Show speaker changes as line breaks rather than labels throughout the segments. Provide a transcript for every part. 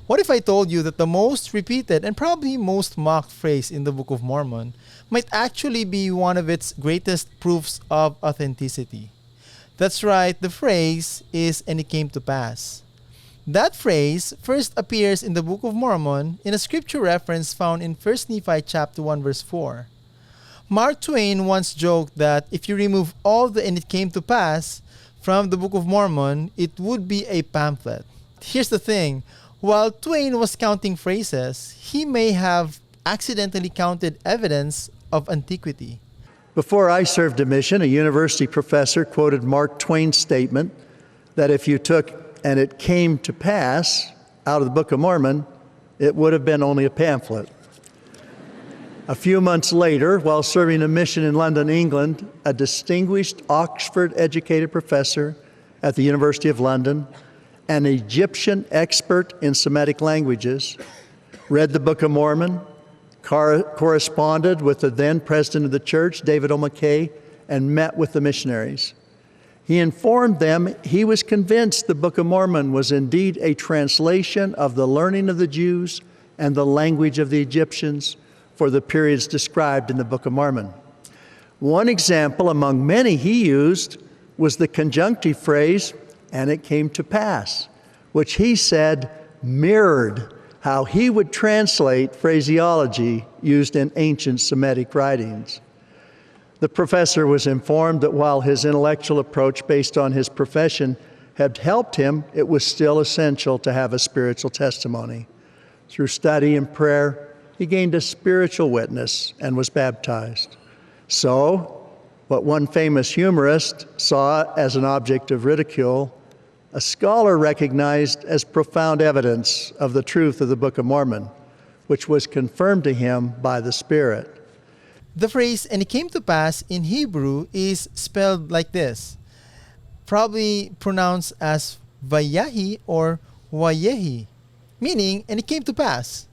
What if I told you that the most repeated and probably most mocked phrase in the Book of Mormon might actually be one of its greatest proofs of authenticity? That's right, the phrase is, "and it came to pass." That phrase first appears in the Book of Mormon in a scripture reference found in 1 Nephi chapter 1 verse 4. Mark Twain once joked that if you remove all the "and it came to pass" from the Book of Mormon, it would be a pamphlet. Here's the thing, while Twain was counting phrases, he may have accidentally counted evidence of antiquity.
Before I served a mission, a university professor quoted Mark Twain's statement that if you took "and it came to pass" out of the Book of Mormon, it would have been only a pamphlet. A few months later, while serving a mission in London, England, a distinguished Oxford-educated professor at the University of London, an Egyptian expert in Semitic languages, read the Book of Mormon, corresponded with the then president of the church, David O. McKay, and met with the missionaries. He informed them he was convinced the Book of Mormon was indeed a translation of the learning of the Jews and the language of the Egyptians for the periods described in the Book of Mormon. One example among many he used was the conjunctive phrase, "and it came to pass," which he said mirrored how he would translate phraseology used in ancient Semitic writings. The professor was informed that while his intellectual approach based on his profession had helped him, it was still essential to have a spiritual testimony. Through study and prayer, he gained a spiritual witness and was baptized. So, what one famous humorist saw as an object of ridicule, a scholar recognized as profound evidence of the truth of the Book of Mormon, which was confirmed to him by the Spirit.
The phrase "and it came to pass" in Hebrew is spelled like this, probably pronounced as Vayahi or Wayehi, meaning "and it came to pass."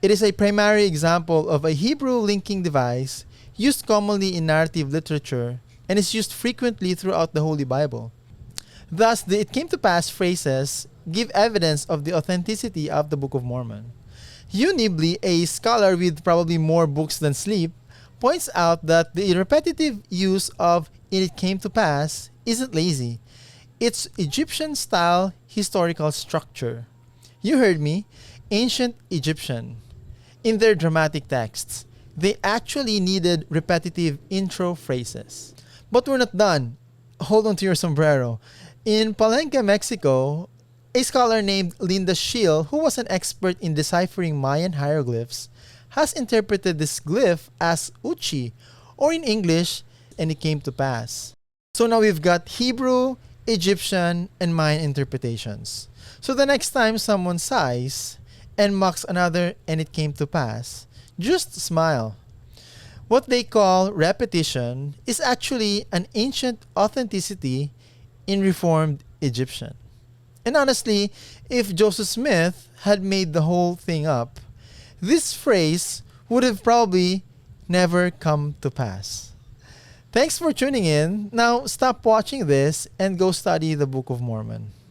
It is a primary example of a Hebrew linking device used commonly in narrative literature and is used frequently throughout the Holy Bible. Thus, the "it came to pass" phrases give evidence of the authenticity of the Book of Mormon. Hugh Nibley, a scholar with probably more books than sleep, points out that the repetitive use of "and it came to pass" isn't lazy. It's Egyptian-style historical structure. You heard me, ancient Egyptian. In their dramatic texts, they actually needed repetitive intro phrases. But we're not done. Hold on to your sombrero. In Palenque, Mexico, a scholar named Linda Scheel, who was an expert in deciphering Mayan hieroglyphs, has interpreted this glyph as Uchi, or in English, "and it came to pass." So now we've got Hebrew, Egyptian, and Mayan interpretations. So the next time someone sighs and mocks another "and it came to pass," just smile. What they call repetition is actually an ancient authenticity in Reformed Egyptian. And honestly, if Joseph Smith had made the whole thing up, this phrase would have probably never come to pass. Thanks for tuning in. Now stop watching this and go study the Book of Mormon.